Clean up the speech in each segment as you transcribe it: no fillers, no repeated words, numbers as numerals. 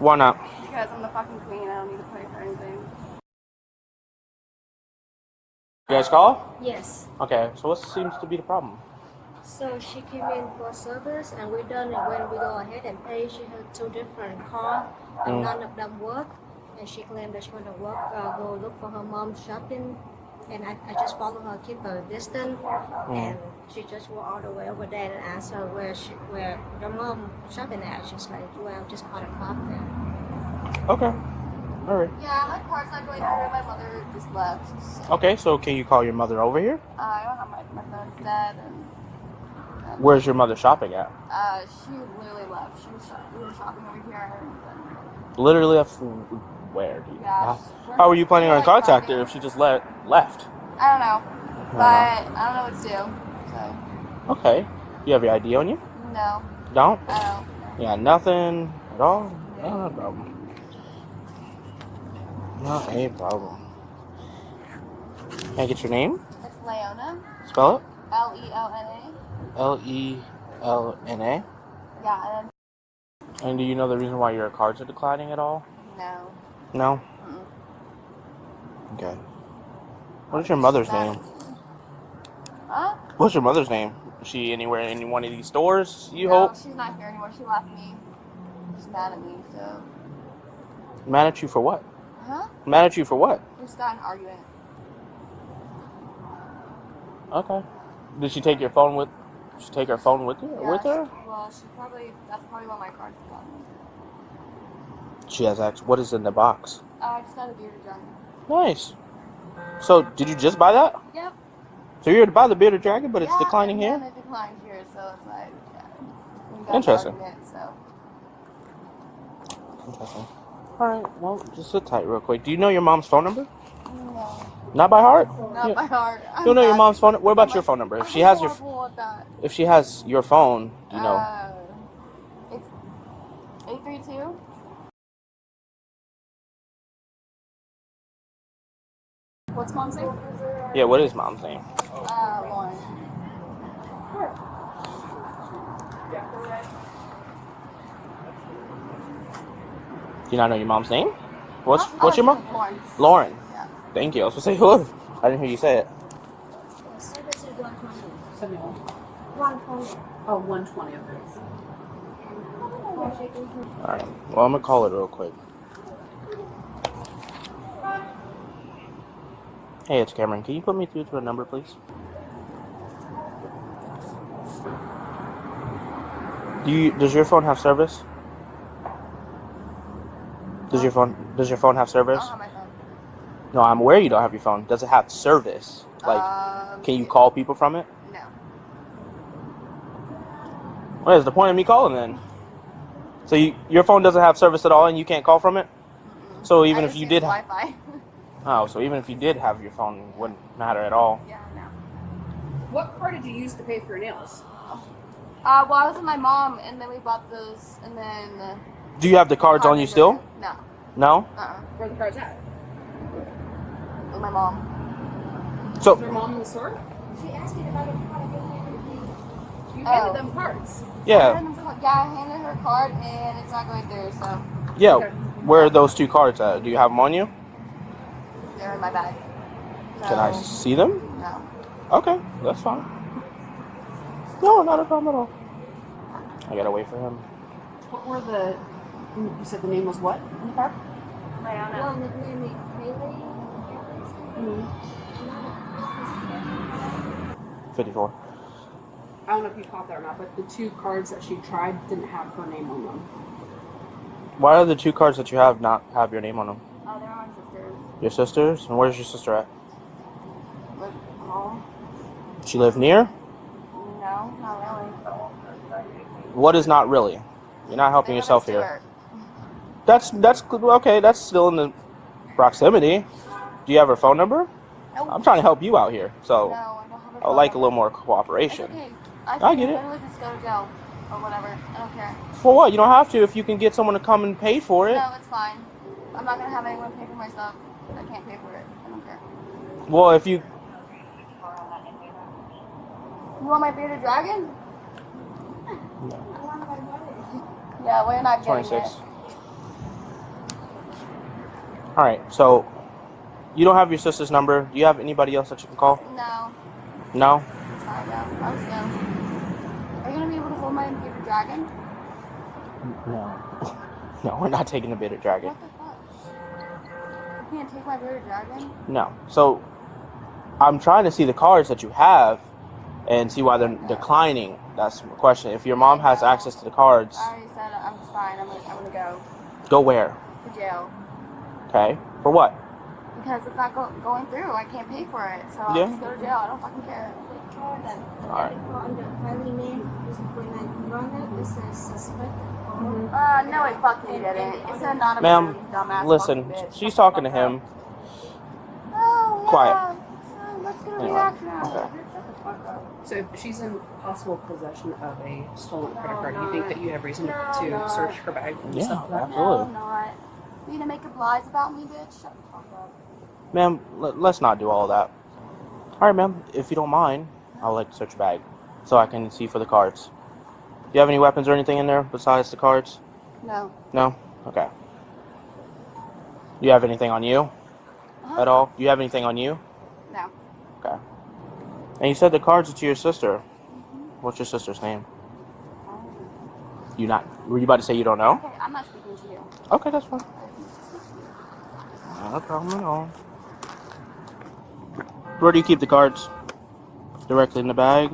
Why not? Because I'm the fucking queen. I don't need to pay for anything. You guys call? Yes. Okay, so what seems to be the problem? So she came in for service, and we done it when we go ahead and pay. She had 2 different cars, and none of them work. And she claimed that she want to go look for her mom shopping. And I just follow her, keep her distance, and she just walked all the way over there and asked her where her mom shopping at. She's like, well, just call the cop there. Okay. All right. Yeah, my car's not going through. My mother just left. So. Okay, so can you call your mother over here? I don't have my phone's dead. And Where's your mother shopping at? she literally left. We were shopping over here. Literally left where? Yeah. How were you planning on contacting her if she just left? I don't know. But I don't know what to do. So. Okay. You have your ID on you? No. Don't? I don't. Yeah, nothing at all? No problem. Not a problem. Can I get your name? It's Leona. Spell it? L-E-O-N-A. L-E-L-N-A? Yeah, And do you know the reason why your cards are declining at all? no. No? Okay. What is your mother's name? Huh? What's your mother's name? Is she anywhere in one of these stores, you No, hope? she's not here anymore. She left me. She's mad at me, so. Mad at you for what? Huh? Mad at you for what? We just got in an argument. Okay. Did she take your phone with? Did she take her phone with you? Yeah, With her? That's probably why my card's gone. She has asked. What is in the box? I just got a bearded dragon. Nice. So, did you just buy that? Yep. So you're to buy the bearded dragon, but it's declining and here? then it declined here, so it's like, yeah. We got Interesting. an argument, so. Interesting. Alright, well, just sit tight real quick. Do you know your mom's phone number? No. Not by heart? Not by heart. You don't know your mom's phone number? What about your phone number? If she has your phone, do you know? It's 832. What's mom's name? Yeah, what is mom's name? Lauren. Do you not know your mom's name? What's your mom? Lauren. Lauren. Yeah. Thank you. I was going to say, who? I didn't hear you say it. Service is 120. 120. Oh, 120 of those. Alright, well, I'm going to call it real quick. Hey, it's Cameron. Can you put me through to a number, please? Does your phone have service? Does your phone have service? I don't have my phone. No, I'm aware you don't have your phone. Does it have service? Like, can you call people from it? No. What is the point of me calling then? So your phone doesn't have service at all and you can't call from it? Mm-mm. So even I if just you use did have... Wi-Fi. Oh, so even if you did have your phone, it wouldn't matter at all. Yeah, no. What card did you use to pay for your nails? Well, I was with my mom, and then we bought those, and then... Do you have the cards on you still? No. No? Where are the cards at? With my mom. So... Is your mom in the store? She asked me about a card. You handed them cards. Yeah. I handed her a card, and it's not going through, so... Yeah. Okay. Where are those 2 cards at? Do you have them on you? They're in my bag. Can I see them? No. Okay, that's fine. No, not a problem at all. I gotta wait for him. What were the... You said the name was what on the card? Well, the name is Haley. 54. I don't know if you caught that or not, but the 2 cards that she tried didn't have her name on them. Why are the 2 cards that you have not have your name on them? Oh, they're my sisters. Your sisters? And where's your sister at? With mom? She live near? No, not really. What is not really? You're not helping They live yourself in here. Stewart. That's okay. That's still in the proximity. Do you have her phone number? Nope. I'm trying to help you out here, so No, I don't have a I would phone like a number. little more It's cooperation. okay. I get it. literally just go to jail or whatever. I don't care. For what? You don't have to if you can get someone to come and pay for it. No, it's fine. I'm not gonna have anyone pay for my stuff. I can't pay for it. I don't care. Well, if you... You want my bearded dragon? No. Yeah, we're not getting 26. it. All right. So you don't have your sister's number. Do you have anybody else that you can call? No. No. Sorry, no. I was no. Are you gonna be able to hold my bearded dragon? No. No, we're not taking the bearded dragon. What the fuck? You can't take my bearded dragon? No. So I'm trying to see the cards that you have and see why they're declining. That's the question. If your mom has access to the cards, I already said I'm fine. I'm gonna go go where? to jail. Okay. For what? Because if not going through, I can't pay for it. So I'll Yeah. just go to jail. I don't fucking care. Alright. Under family name, is when I run it, it says suspected fraud. No, it fucking didn't. It's anonymous. Ma'am, dumbass listen, fucking bitch. she's talking to him. Oh, Quiet. yeah. So let's get a Anyway, reaction out. okay. So if she's in possible possession of a stolen credit card, do you think that you have reason to search her bag and Yeah, stuff like that? No, absolutely. I'm not. You gonna make up lies about me, bitch? Shut the fuck up. Ma'am, let's not do all of that. Alright, ma'am, if you don't mind, I'll like to search your bag so I can see for the cards. Do you have any weapons or anything in there besides the cards? No. No? Okay. Do you have anything on you at all? Do you have anything on you? No. Okay. And you said the cards are to your sister. What's your sister's name? Were you about to say you don't know? Okay, I'm not speaking to you. Okay, that's fine. Not a problem at all. Where do you keep the cards? Directly in the bag?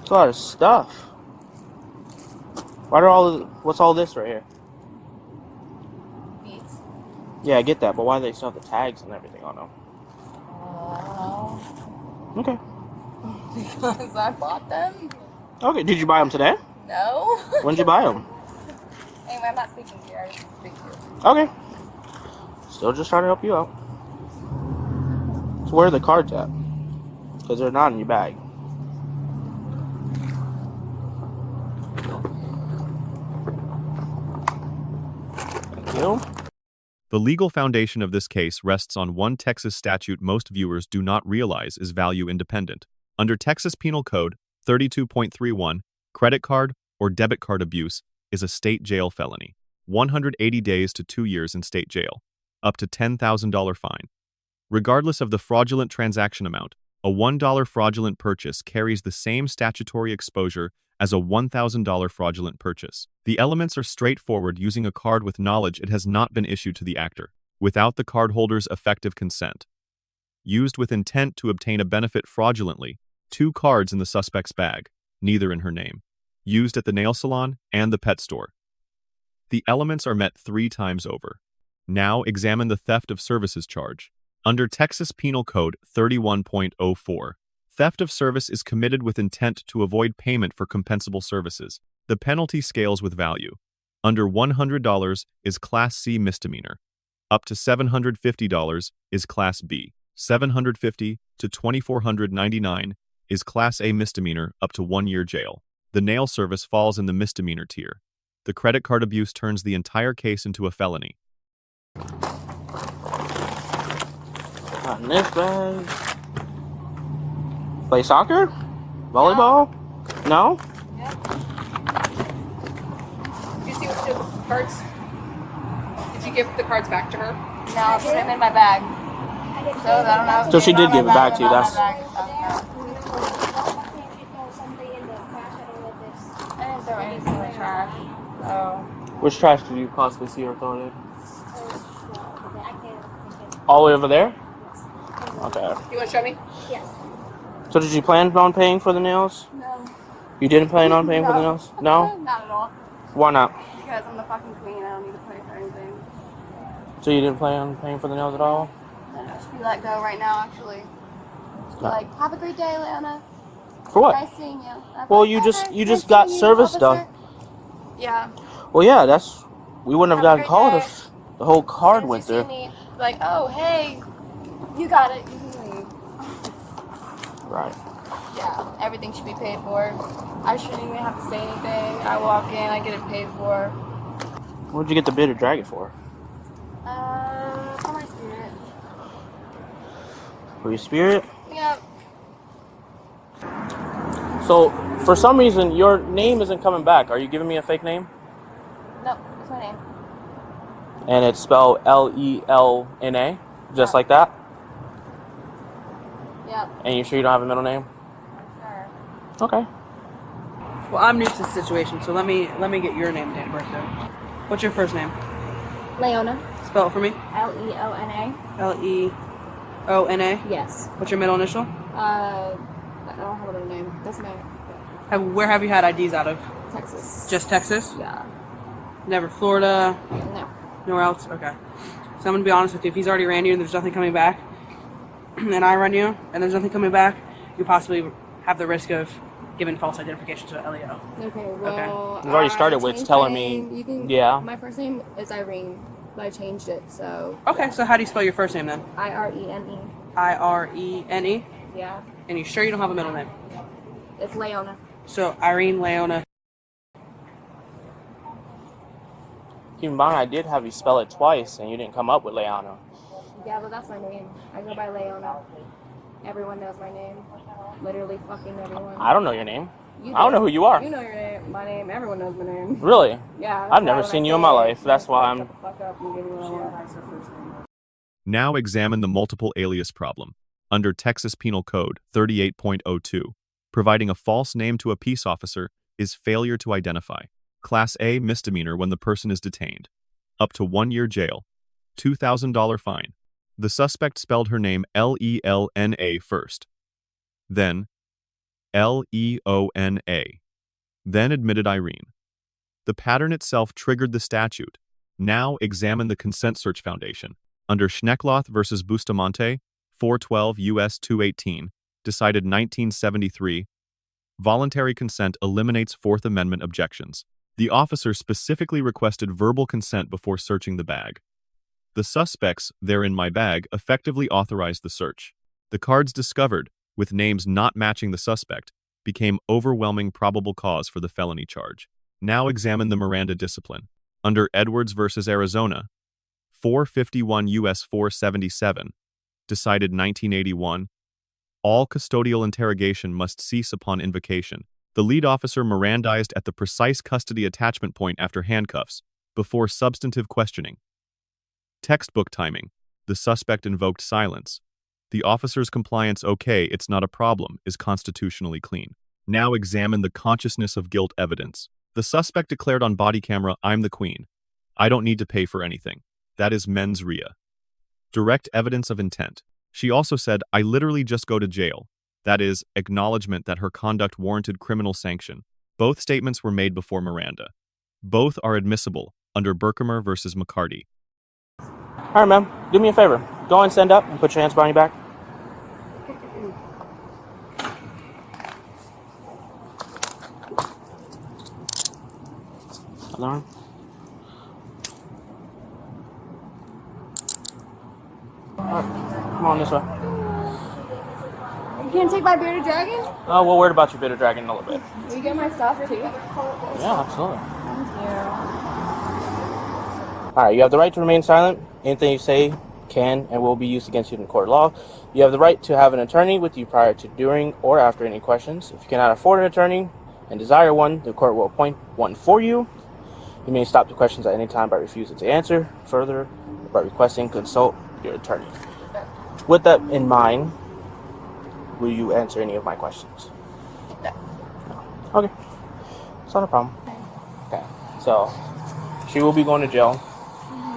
It's a lot of stuff. What's all this right here? Beats. Yeah, I get that, but why do they still have the tags and everything on them? Okay. Because I bought them. Okay, did you buy them today? No. When did you buy them? Anyway, I'm not speaking to you. I just speak to you. Okay. Still just trying to help you out. So where are the cards at? Because they're not in your bag. Thank you. The legal foundation of this case rests on one Texas statute most viewers do not realize is value independent. Under Texas Penal Code 32.31, credit card or debit card abuse is a state jail felony. 180 days to 2 years in state jail. Up to $10,000 fine. Regardless of the fraudulent transaction amount, a $1 fraudulent purchase carries the same statutory exposure as a $1,000 fraudulent purchase. The elements are straightforward using a card with knowledge it has not been issued to the actor, without the cardholder's effective consent. Used with intent to obtain a benefit fraudulently, 2 cards in the suspect's bag, neither in her name. Used at the nail salon and the pet store. The elements are met 3 times over. Now examine the theft of services charge. Under Texas Penal Code 31.04, theft of service is committed with intent to avoid payment for compensable services. The penalty scales with value. Under $100 is Class C misdemeanor. Up to $750 is Class B. $750 to $2,499 is Class A misdemeanor up to 1 year jail. The nail service falls in the misdemeanor tier. The credit card abuse turns the entire case into a felony. Not in this bag. Play soccer? Volleyball? No? Did you see what she did with the cards? Did you give the cards back to her? No, I put them in my bag. So I don't know. So she did give it back to you, that's- I didn't throw anything in the trash. Oh. Which trash did you possibly see her throw it in? All the way over there? Okay. You want to show me? Yes. So did you plan on paying for the nails? No. You didn't plan on paying for the nails? No? Not at all. Why not? Because I'm the fucking queen. I don't need to pay for anything. So you didn't plan on paying for the nails at all? I should be let go right now, actually. Just be No. like, have a great day, Leona. For what? Nice seeing you. I'm Well, like, you "Okay, just nice got seeing you, service done. officer." Yeah. Well, yeah, we wouldn't have Have a gotten great called day. if the whole card As went soon as through. you see me, like, oh, hey, you got it. You can leave. Right. Yeah, everything should be paid for. I shouldn't even have to say anything. I walk in, I get it paid for. What'd you get the bearded dragon for? For my spirit. For your spirit? Yep. So, for some reason, your name isn't coming back. Are you giving me a fake name? No, that's my name. And it's spelled L-E-L-N-A, just like that? Yep. And you sure you don't have a middle name? Sure. Okay. Well, I'm new to the situation, so let me get your name and date of birth though. What's your first name? Leona. Spell it for me. Leona. Leona. Yes. What's your middle initial? I don't have a middle name. Doesn't matter. Where have you had IDs out of? Texas. Just Texas? Yeah. Never Florida? No. Nowhere else? Okay. So I'm gonna be honest with you. If he's already ran you and there's nothing coming back, and I run you and there's nothing coming back, you possibly have the risk of giving false identification to an LEO. Okay, well, You've already started with changed telling my me- name. You can, yeah. My first name is Irene, but I changed it, so Okay, so how do you spell your first name then? Irene. Irene. Yeah, And you sure you don't have a middle name? it's Leona. So Irene Leona. Keep in mind, I did have you spell it twice, and you didn't come up with Leona. Yeah, but that's my name. I go by Leona. Everyone knows my name. Literally fucking everyone. I don't know your name. You I don't know who you are. You know your name, my name. Everyone knows my name. Really? Yeah. that's I've why never when I seen you say in my it, life. That's why shut the fuck up and give me what I want. Now examine the multiple alias problem under Texas Penal Code 38.02. Providing a false name to a peace officer is failure to identify. Class A misdemeanor when the person is detained. Up to 1 year jail. $2,000 fine. The suspect spelled her name L-E-L-N-A first. Then L-E-O-N-A. Then admitted Irene. The pattern itself triggered the statute. Now examine the consent search foundation. Under Schneckloth versus Bustamonte, 412 U.S. 218, decided 1973, voluntary consent eliminates Fourth Amendment objections. The officer specifically requested verbal consent before searching the bag. The suspects, "They're in my bag," effectively authorized the search. The cards discovered, with names not matching the suspect, became overwhelming probable cause for the felony charge. Now examine the Miranda discipline. Under Edwards versus Arizona, 451 U.S. 477, decided 1981, all custodial interrogation must cease upon invocation. The lead officer Mirandized at the precise custody attachment point after handcuffs, before substantive questioning. Textbook timing. The suspect invoked silence. The officer's compliance, "Okay, it's not a problem," is constitutionally clean. Now examine the consciousness of guilt evidence. The suspect declared on body camera, "I'm the queen. I don't need to pay for anything." That is mens rea. Direct evidence of intent. She also said, "I literally just go to jail." That is, acknowledgement that her conduct warranted criminal sanction. Both statements were made before Miranda. Both are admissible under Berkemer versus McCarty. All right, ma'am. Do me a favor. Go and stand up and put your hands behind your back. Alarm. All right. Come on this way. You can't take my bearded dragon? Oh, we'll worry about your bitter dragon in a little bit. Will you get my stuff too? Yeah, absolutely. Thank you. All right, you have the right to remain silent. Anything you say can and will be used against you in court of law. You have the right to have an attorney with you prior to, during, or after any questions. If you cannot afford an attorney and desire one, the court will appoint one for you. You may stop the questions at any time by refusing to answer further or by requesting consult your attorney. With that in mind, will you answer any of my questions? No. Okay. It's not a problem. Okay. So, she will be going to jail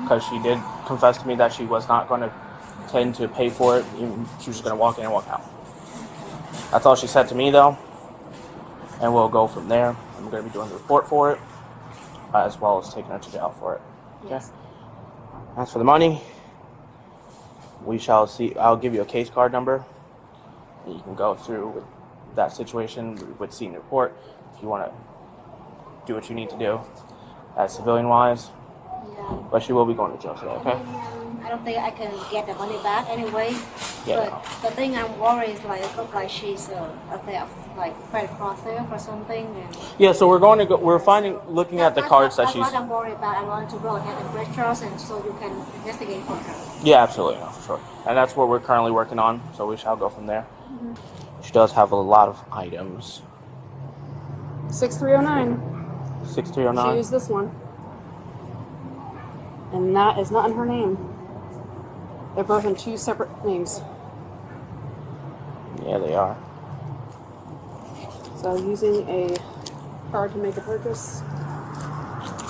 because she did confess to me that she was not going to tend to pay for it. She was just going to walk in and walk out. That's all she said to me, though. And we'll go from there. I'm going to be doing the report for it, as well as taking her to jail for it. Okay? Yes. As for the money, we shall see. I'll give you a case card number. And you can go through with that situation with seeing the report if you want to do what you need to do as civilian-wise. Yeah. But she will be going to jail today, okay? I don't think I can get the money back anyway. Yeah. But the thing I'm worried is like she's a theft, like credit card theft or something. And Yeah, so we're going to go. We're looking at the cards that that's she's. what I'm worried about. I want to go ahead and break charges, and so you can investigate for her. Yeah, absolutely, no, for sure. And that's what we're currently working on. So we shall go from there. She does have a lot of items. 6309. 6309. She used this one. And that is not in her name. They're both in two separate names. Yeah, they are. So using a card to make a purchase.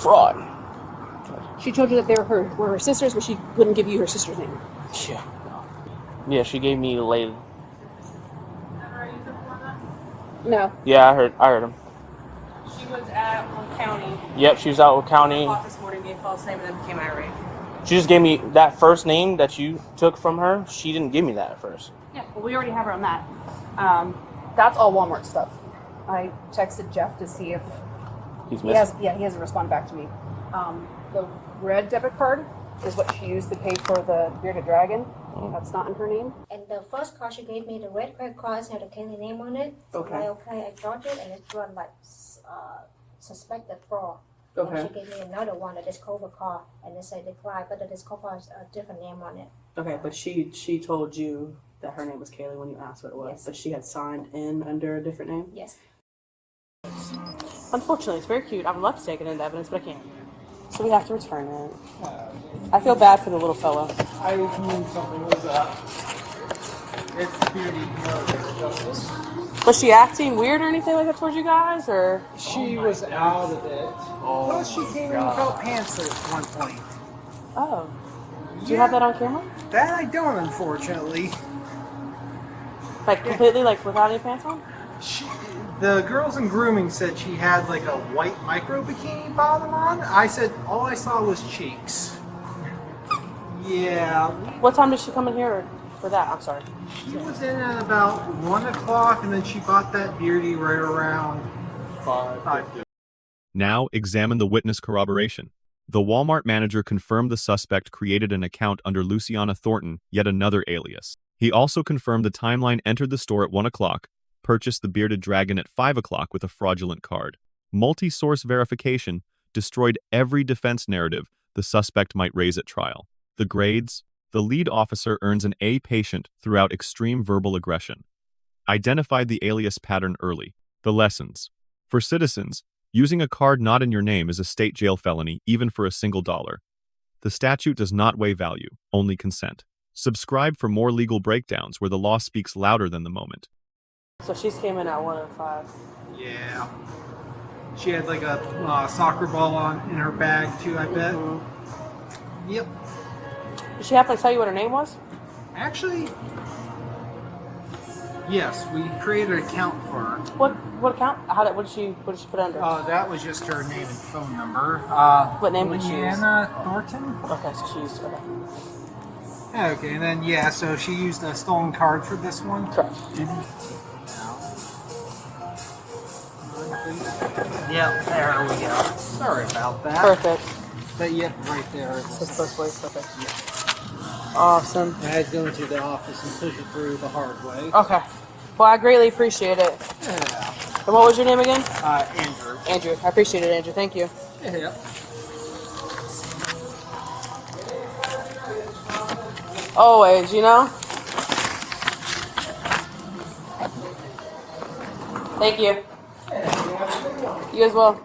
Fraud. She told you that they were her sisters, but she wouldn't give you her sister's name. Yeah. Yeah, she gave me Layla. No. Yeah, I heard him. She was at Will County. Yep, she was out with County. This morning, gave false name, and then became irate. She just gave me that first name that you took from her. She didn't give me that at first. Yeah, well, we already have her on that. That's all Walmart stuff. I texted Jeff to see if He's he missing. hasn't responded back to me. The red debit card is what she used to pay for the bearded dragon. That's not in her name. And the first card she gave me, the red credit card, had a Kenny name on it. So Okay. I got it, and it's run like suspected fraud. Okay. And she gave me another one, a Discover card, and it said decline, but the Discover has a different name on it. Okay, but she told you that her name was Kaylee when you asked what it was, Yes. but she had signed in under a different name? Yes. Unfortunately, it's very cute. I would love to take it into evidence, but I can't. So we have to return it. I feel bad for the little fellow. I knew something was up. It's beauty, justice. Was she acting weird or anything like that towards you guys, or? She was out of it. Plus, she came in without pants at one point. Oh. Do you have that on camera? That I don't, unfortunately. Like completely, like without any pants on? The girls in grooming said she had like a white micro bikini bottom on. I said all I saw was cheeks. Yeah. What time did she come in here for that? I'm sorry. She was in at about 1 o'clock, and then she bought that beardy right around 5. Now, examine the witness corroboration. The Walmart manager confirmed the suspect created an account under Luciana Thornton, yet another alias. He also confirmed the timeline entered the store at 1 o'clock, purchased the bearded dragon at 5 o'clock with a fraudulent card. Multi-source verification destroyed every defense narrative the suspect might raise at trial. The grades: the lead officer earns an A patient throughout extreme verbal aggression. Identified the alias pattern early. The lessons: for citizens, using a card not in your name is a state jail felony, even for a single dollar. The statute does not weigh value, only consent. Subscribe for more legal breakdowns where the law speaks louder than the moment. So she's came in at 1:05. Yeah. She had like a soccer ball on in her bag too, I bet. Yep. Did she happen to tell you what her name was? Actually, yes, we created an account for her. What account? What did she put under? That was just her name and phone number. What name did she use? Leanna Thornton? Okay, so she's okay. Okay, and then, yeah, so she used a stolen card for this one. Correct. Yep, there we go. Sorry about that. Perfect. But yep, right there. It It's was. both ways. Perfect. Awesome. I had to go into the office and push it through the hard way. Okay. Well, I greatly appreciate it. Yeah. And what was your name again? Andrew. Andrew. I appreciate it, Andrew. Thank you. Yep. Always, you know? Thank you. You as well.